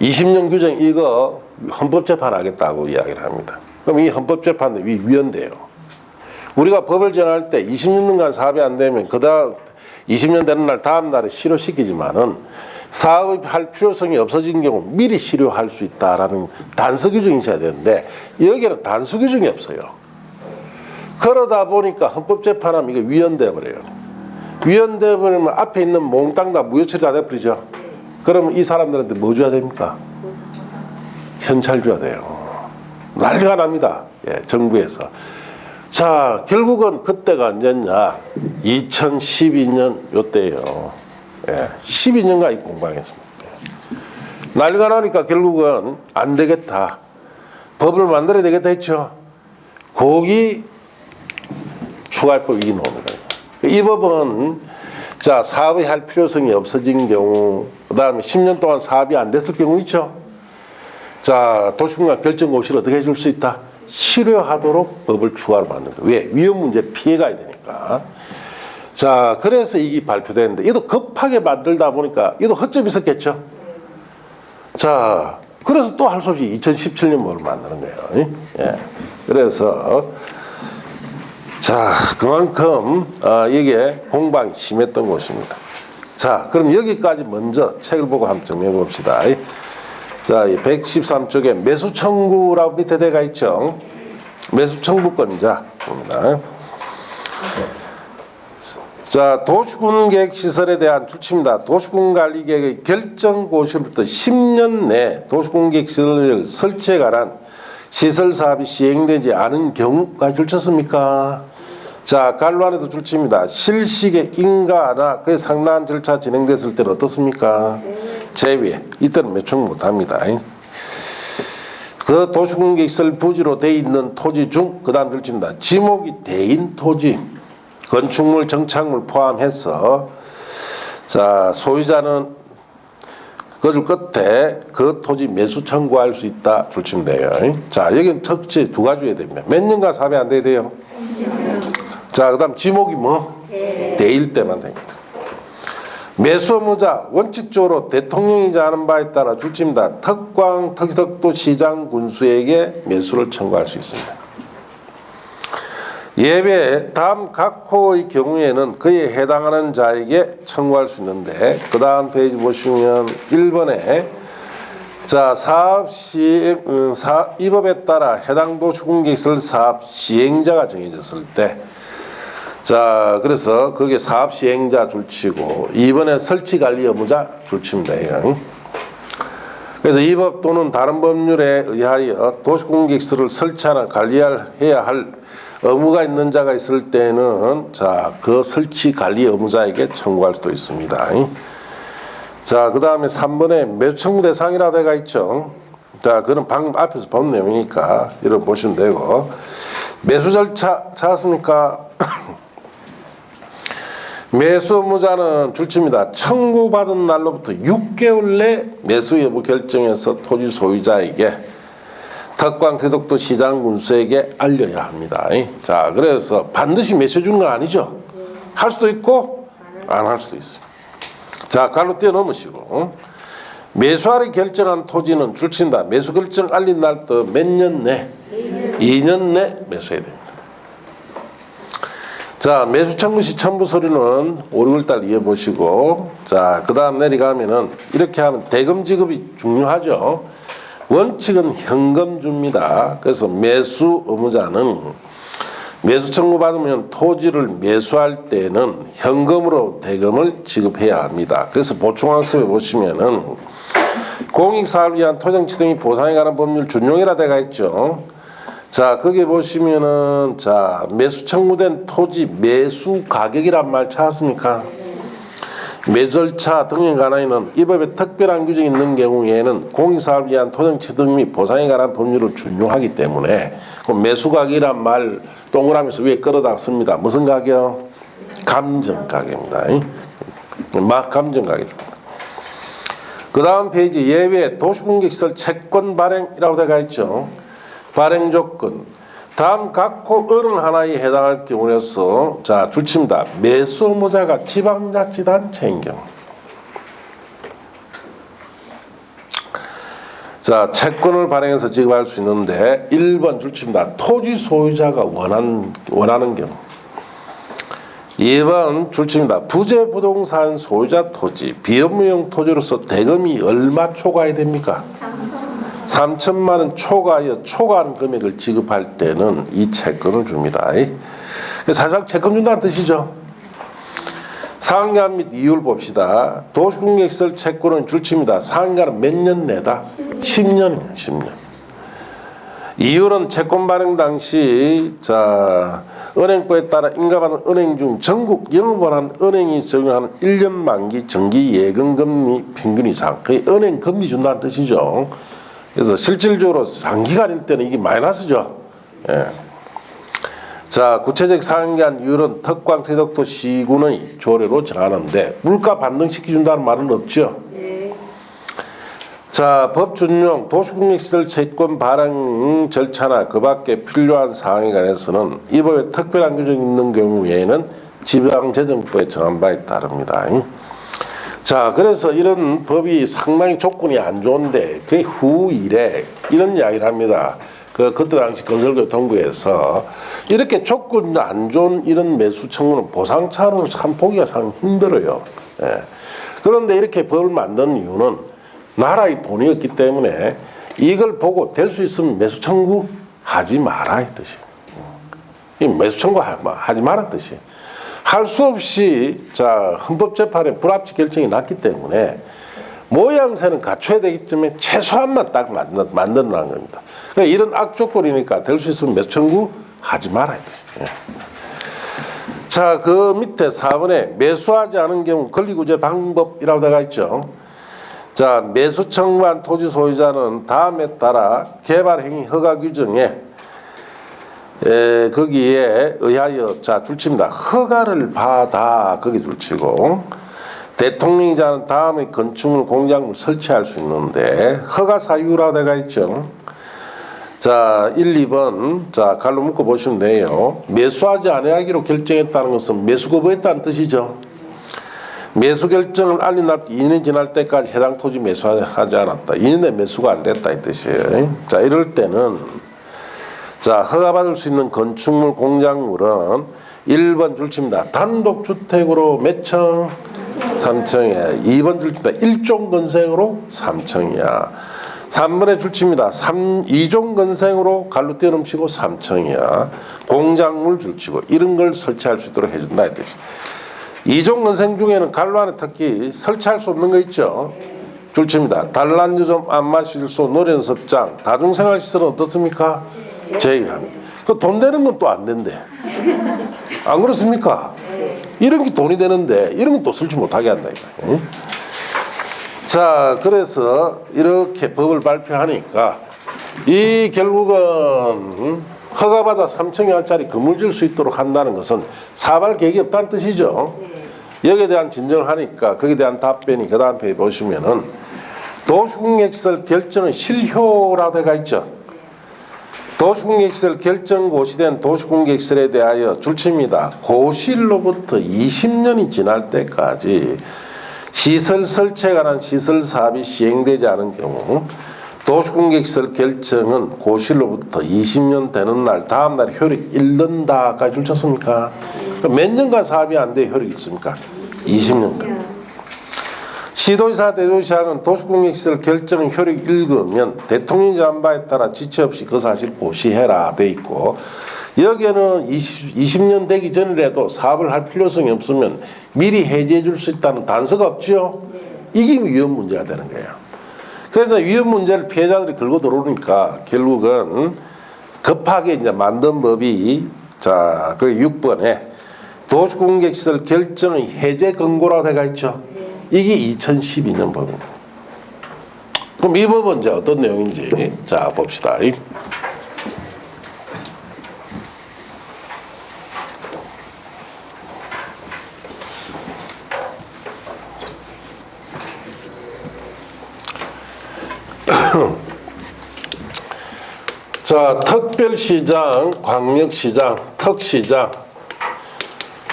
20년 규정 이거 헌법재판 하겠다고 이야기를 합니다. 그럼 이 헌법재판은 위헌돼요. 우리가 법을 정할 때 20년간 사업이 안 되면 그다음 20년 되는 날 다음 날에 실효시키지만은 사업할 필요성이 없어진 경우 미리 실효할 수 있다라는 단서 규정이 있어야 되는데 여기는 단서 규정이 없어요. 그러다 보니까 헌법재판하면 이게 위헌돼 버려요. 위헌돼 버리면 앞에 있는 몽땅 다 무효처리 다 돼버리죠. 그러면 이 사람들한테 뭐 줘야 됩니까? 현찰 줘야 돼요. 난리가 납니다. 예, 정부에서. 자, 결국은 그때가 언제냐? 2012년 요때예요. 예, 12년간 공방했습니다. 난리가 나니까 결국은 안 되겠다. 법을 만들어야 되겠다 했죠. 거기 추가입법 이기 나오는 거예요. 이 법은 자 사업이 할 필요성이 없어진 경우, 그 다음에 10년 동안 사업이 안 됐을 경우 있죠. 자 도시공간 결정고시를 어떻게 해줄 수 있다? 실효하도록 법을 추가로 만든 거예요. 왜? 위험 문제 피해가야 되니까. 자 그래서 이게 발표되는데 이도 급하게 만들다 보니까 이도 허점이 있었겠죠. 자 그래서 또 할 수 없이 2017년 법을 만드는 거예요. 예. 그래서 자, 그만큼 이게 공방이 심했던 곳입니다. 자, 그럼 여기까지 먼저 책을 보고 한번 정리해 봅시다. 자, 113쪽에 매수 청구라고 밑에 대가 있죠. 매수 청구권자입니다. 자, 도시군 계획 시설에 대한 출치입니다. 도시군 관리 계획의 결정 고시로부터 10년 내 도시군 계획 시설을 설치에 관한 시설 사업이 시행되지 않은 경우까지 줄쳤습니까? 자, 관로안에도 줄칩니다. 실시에 인가나 그에 상당한 절차 진행됐을 때는 어떻습니까? 제외. 이때는 매축 못합니다. 그 도시군 계획 시설 부지로 돼 있는 토지 중 그 다음 줄칩니다. 지목이 대인 토지. 건축물, 정착물 포함해서 자, 소유자는 그들 끝에 그 토지 매수 청구할 수 있다 줄치면 돼요. 자, 여기는 특징 두 가지 해야 됩니다. 몇 년간 사업이 안 돼야 돼요? 자, 그 다음 지목이 뭐? 대일 때만 됩니다. 매수 의무자 원칙적으로 대통령이자 하는 바에 따라 줄칩니다. 특광, 특도 시장 군수에게 매수를 청구할 수 있습니다. 예외 다음 각 호의 경우에는 그에 해당하는 자에게 청구할 수 있는데 그 다음 페이지 보시면 1번에 자, 사업 시행 이 법에 따라 해당 도시군계시설 사업 시행자가 정해졌을 때 자, 그래서 거기에 사업 시행자 줄치고 2번에 설치 관리 의무자 줄칩니다. 그래서 이 법 또는 다른 법률에 의하여 도시군계시설을 설치하나 관리해야 할 의무가 있는 자가 있을 때는 자, 그 설치 관리 의무자에게 청구할 수도 있습니다. 자, 그 다음에 3번에 매수 청구 대상이라 되가 있죠. 자, 그건 방금 앞에서 본 내용이니까 이렇게 보시면 되고 매수 절차 찾았습니까? 매수 의무자는 줄칩니다. 청구받은 날로부터 6개월 내 매수 여부 결정해서 토지 소유자에게 특광 태독도 시장 군수에게 알려야 합니다. 자, 그래서 반드시 매수해 주는 건 아니죠. 할 수도 있고 안 할 수도 있습니다. 자, 갈로 뛰어넘으시고 매수하를 결정한 토지는 줄친다. 매수 결정 알린 날부터 몇 년 내? 2년 내 매수해야 됩니다. 자, 매수 청구 시 첨부 서류는 5, 6월달 이어보시고 자, 그 다음 내려가면은 이렇게 하면 대금 지급이 중요하죠. 원칙은 현금 줍니다. 그래서 매수 의무자는 매수 청구 받으면 토지를 매수할 때는 현금으로 대금을 지급해야 합니다. 그래서 보충학습에 보시면은 공익사업을 위한 토정치 등의 보상에 관한 법률 준용이라 되가 있죠. 자, 거기 보시면은 자, 매수 청구된 토지 매수 가격이란 말 찾았습니까? 매절차 등에 관하여는 이 법에 특별한 규정이 있는 경우에는 공익사업을 위한 토정치 등 및 보상에 관한 법률을 준용하기 때문에 그 매수가격이란 말 동그라미에서 위에 끌어다 씁니다. 무슨 가격? 감정가격입니다. 감정가격입니다. 그 다음 페이지 예외 도시공격시설 채권 발행이라고 되어 있죠. 발행 조건 다음 각호 어느 하나에 해당할 경우에서 자, 줄칩니다. 매수 의무자가 지방자치단체인 경우 자, 채권을 발행해서 지급할 수 있는데 1번 줄칩니다. 토지 소유자가 원하는 경우 2번 줄칩니다. 부재 부동산 소유자 토지 비업무용 토지로서 대금이 얼마 초과해야 됩니까? 3천만 원 초과한 금액을 지급할 때는 이 채권을 줍니다. 사실 채권 준다는 뜻이죠. 상한가 및 이유를 봅시다. 도시공격시설 채권은 줄칩니다. 상한가는 몇 년 내다? 10년입니다. 10년. 이유는 채권 발행 당시 자, 은행법에 따라 인가받은 은행 중 전국 영업을 한 은행이 적용하는 1년 만기 정기 예금 금리 평균 이상. 그게 은행 금리 준다는 뜻이죠. 그래서 실질적으로 장기간일 때는 이게 마이너스죠. 예. 자, 구체적 상한기한 이율은 특광 태덕도 시군의 조례로 정하는데 물가 반등시켜준다는 말은 없죠. 자, 법 준용 도시공격시설 채권 발행 절차나 그 밖에 필요한 사항에 관해서는 이 법에 특별한 규정이 있는 경우에는 지방재정법에 정한 바에 따릅니다. 자, 그래서 이런 법이 상당히 조건이 안 좋은데 그 후일에 이런 이야기를 합니다. 그때 당시 건설교통부에서 이렇게 조건이 안 좋은 이런 매수 청구는 보상 차원으로 참 보기가 참 힘들어요. 예. 그런데 이렇게 법을 만든 이유는 나라의 돈이 없기 때문에 이걸 보고 될 수 있으면 매수 청구 하지 마라 이 뜻이. 이 매수 청구 하지 마라 뜻이. 할 수 없이 자 헌법재판에 불합치 결정이 났기 때문에 모양새는 갖춰야 되기 때문에 최소한만 딱 만들어놓은 겁니다. 그러니까 이런 악조건이니까 될 수 있으면 매수 청구 하지 마라 이 뜻이. 예. 자, 그 밑에 4번에 매수하지 않은 경우 권리구제 방법이라고 되어 있죠. 자, 매수 청구한 토지 소유자는 다음에 따라 개발행위 허가 규정에 거기에 의하여 자 줄칩니다. 허가를 받아 거기 줄치고 대통령이자는 다음에 건축물 공작물 설치할 수 있는데 허가 사유라고 되어 있죠. 자, 1, 2번 자 갈로 묶어 보시면 돼요. 매수하지 아니하기로 결정했다는 것은 매수 거부했다는 뜻이죠. 매수 결정을 알린 날 2년이 지날 때까지 해당 토지 매수하지 않았다. 2년 내 매수가 안 됐다 이 뜻이에요. 자, 이럴 때는 자 허가받을 수 있는 건축물 공작물은 1번 줄칩니다. 단독주택으로 몇 층? 3층이야. 2번 줄칩니다. 1종 건생으로 3층이야. 3번에 줄칩니다. 2종 건생으로 갈로 떼어넘치고 3층이야. 공작물 줄치고 이런 걸 설치할 수 있도록 해준다 이 뜻이. 2종 건생 중에는 갈로 안에 특히 설치할 수 없는 거 있죠. 줄칩니다. 단란유점, 안마실소, 노련섭장, 다중생활시설은 어떻습니까? 제외합니다. 그 돈 되는 건 또 안 된대. 안 그렇습니까? 이런 게 돈이 되는데 이런 건 또 설치 못하게 한다. 응? 자, 그래서 이렇게 법을 발표하니까 이 결국은 허가받아 3층짜리 건물 지을 수 있도록 한다는 것은 사발 계획이 없다는 뜻이죠. 여기에 대한 진정을 하니까 거기에 대한 답변이 그 다음 페이지 보시면은 도시공약시설 결정은 실효라고 되어 있죠. 도시공약시설 결정 고시된 도시공약시설에 대하여 줄칩니다. 고시일로부터 20년이 지날 때까지 시설 설치에 관한 시설 사업이 시행되지 않은 경우 도시공약시설 결정은 고시일로부터 20년 되는 날 다음 날 효력 잃는다까지 줄쳤습니까? 몇 년간 사업이 안 돼 효력이 있습니까? 20년간. 시도지사 대도시장은 도시공약시설 결정 효력이 잃으면 대통령 잠바에 따라 지체 없이 그 사실 고시해라 돼 있고 여기에는 20년 되기 전이라도 사업을 할 필요성이 없으면 미리 해제해 줄 수 있다는 단서가 없죠. 이게 위헌 문제가 되는 거예요. 그래서 위헌 문제를 피해자들이 걸고 들어오니까 결국은 급하게 이제 만든 법이 자, 그 6번에 도시공약시설 결정의 해제 권고라고 되어 있죠. 이게 2012년 법입니다. 그럼 이 법은 이제 어떤 내용인지 자 봅시다. 자, 특별시장, 광역시장, 특시장,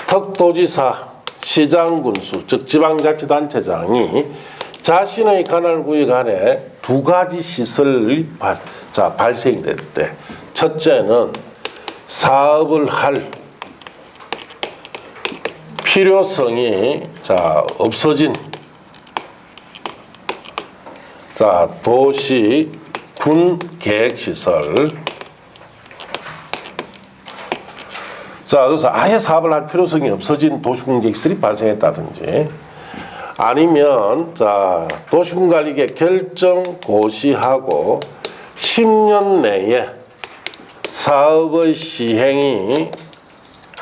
특도지사, 시장군수, 즉 지방자치단체장이 자신의 관할 구역 안에 두 가지 시설이 발생이 될 때, 첫째는 사업을 할 필요성이 없어진 도시 군 계획시설. 자, 그래서 아예 사업을 할 필요성이 없어진 도시군 계획시설이 발생했다든지, 아니면 도시군관리계 결정 고시하고 10년 내에 사업의 시행이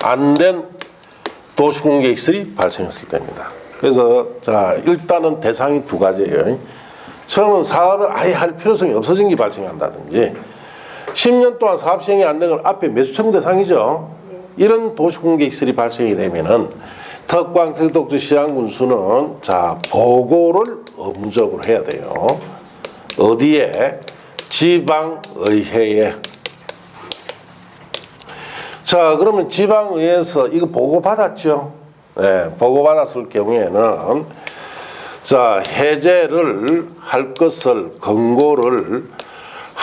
안 된 도시군 계획시설이 발생했을 때입니다. 그래서 일단은 대상이 두 가지예요. 처음은 사업을 아예 할 필요성이 없어진 게 발생한다든지 10년 동안 사업 시행이 안 된 건 앞에 매수청구 대상이죠. 이런 도시공계시설이 발생이 되면은 특광특독도 시장군수는 보고를 엄적으로 해야 돼요. 어디에? 지방의회에. 그러면 지방의회에서 이거 보고받았죠. 네, 보고받았을 경우에는 해제를 할 것을 권고를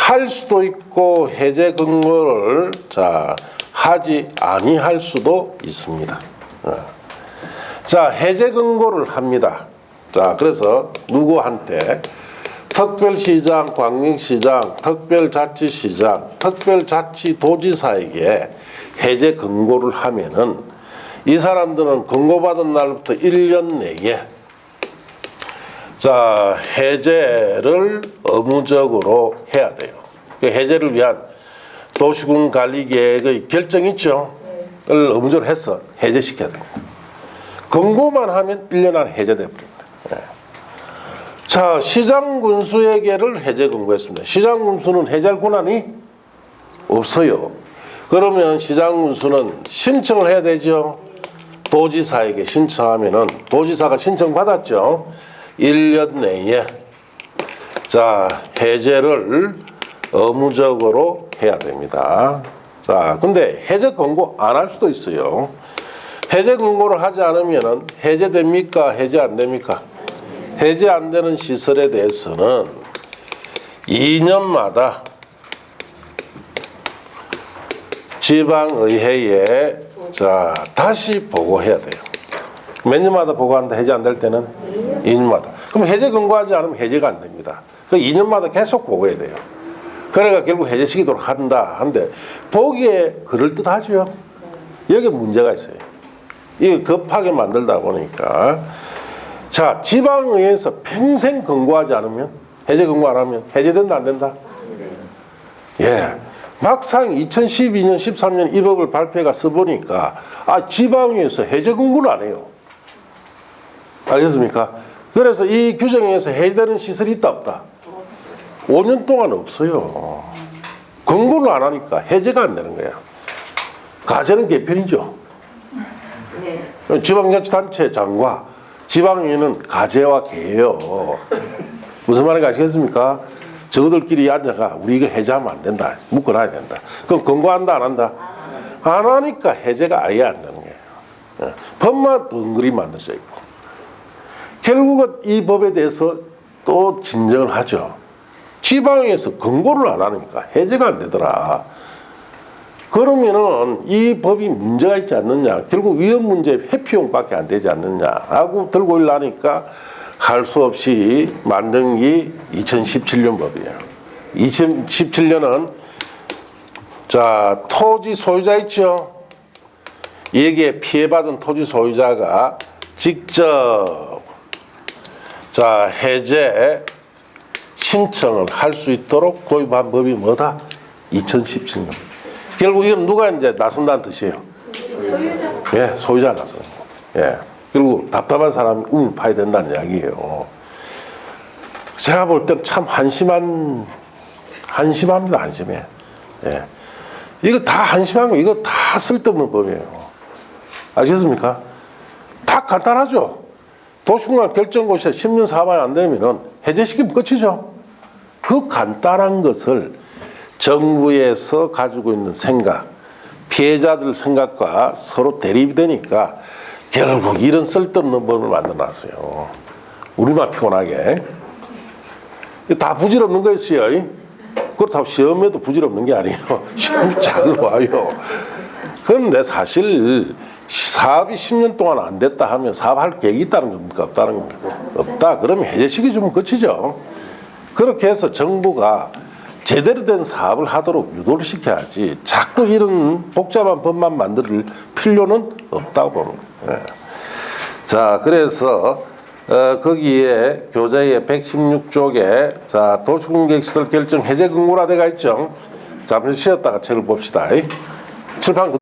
할 수도 있고 해제 근거를 하지 아니할 수도 있습니다. 자, 해제 근거를 합니다. 자, 그래서 누구한테? 특별시장, 광역시장, 특별자치시장, 특별자치도지사에게 해제 근거를 하면은 이 사람들은 근거받은 날부터 1년 내에 해제를 의무적으로 해야 돼요. 그 해제를 위한 도시군 관리 계획의 결정 있죠? 를 의무적으로 해서 해제시켜야 됩니다. 근거만 하면 1년 안에 해제돼 버립니다. 자, 시장 군수에게를 해제 근거했습니다. 시장 군수는 해제할 권한이 없어요. 그러면 시장 군수는 신청을 해야 되죠. 도지사에게 신청하면은 도지사가 신청 받았죠. 1년 내에 해제를 의무적으로 해야 됩니다. 자, 근데 해제 권고 안 할 수도 있어요. 해제 권고를 하지 않으면은 해제됩니까? 해제 안 됩니까? 해제 안 되는 시설에 대해서는 2년마다 지방의회에 다시 보고해야 돼요. 몇 년마다 보고하는데 해제 안 될 때는 2년마다. 그럼 해제 권고하지 않으면 해제가 안 됩니다. 그 2년마다 계속 보고해야 돼요. 그러니까 결국 해제시키도록 한다. 한데 보기에 그럴듯하죠. 여기 문제가 있어요. 이게 급하게 만들다 보니까 자, 지방의회에서 평생 권고하지 않으면 해제 권고 안 하면 해제된다 안 된다? 예. 막상 2012년 13년 이 법을 발표가 써보니까 지방의회에서 해제 권고를 안 해요. 알겠습니까? 그래서 이 규정에 의해서 해제되는 시설이 있다 없다? 5년 동안 없어요. 권고를 안 하니까 해제가 안 되는 거야. 가제는 개편이죠. 지방자치단체장과 지방의회는 가제와 개예요. 무슨 말인지 아시겠습니까? 저들끼리 앉아가 우리 이거 해제하면 안 된다. 묶어놔야 된다. 그럼 권고한다 안 한다? 안 하니까 해제가 아예 안 되는 거예요. 법만 덩그리 만들어져 있고. 결국은 이 법에 대해서 또 진정을 하죠. 지방에서 권고를 안 하니까 해제가 안 되더라. 그러면은 이 법이 문제가 있지 않느냐. 결국 위헌 문제 회피용밖에 안 되지 않느냐라고 들고 일하니까 할 수 없이 만든 게 2017년 법이에요. 2017년은 토지 소유자 있죠. 여기에 피해받은 토지 소유자가 직접 해제 신청을 할 수 있도록 도입한 법이 뭐다? 2017년. 결국 이건 누가 이제 나선다는 뜻이에요? 소유자. 예, 소유자 나선. 예. 결국 답답한 사람이 우물 파야 된다는 이야기예요. 제가 볼 땐 참 한심합니다. 한심해. 예. 이거 다 한심한 거, 이거 다 쓸데없는 법이에요. 아시겠습니까? 다 간단하죠. 도시공간 결정고시에 10년 사반이 안 되면은 해제시키면 끝이죠. 그 간단한 것을 정부에서 가지고 있는 생각, 피해자들 생각과 서로 대립이 되니까 결국 이런 쓸데없는 법을 만들어놨어요. 우리만 피곤하게. 다 부질없는 거였어요. 그렇다고 시험에도 부질없는 게 아니에요. 시험이 잘 나와요. 그런데 사실 사업이 10년 동안 안 됐다 하면 사업할 계획이 있다는 겁니까? 없다는 겁니까? 없다. 그러면 해제시켜주면 끝이죠. 그렇게 해서 정부가 제대로 된 사업을 하도록 유도를 시켜야지 자꾸 이런 복잡한 법만 만들 필요는 없다고 봅니다. 예. 자, 그래서 거기에 교재의 116쪽에 도시공개시설 결정 해제 근거라 돼가 있죠. 잠시 쉬었다가 책을 봅시다. 칠판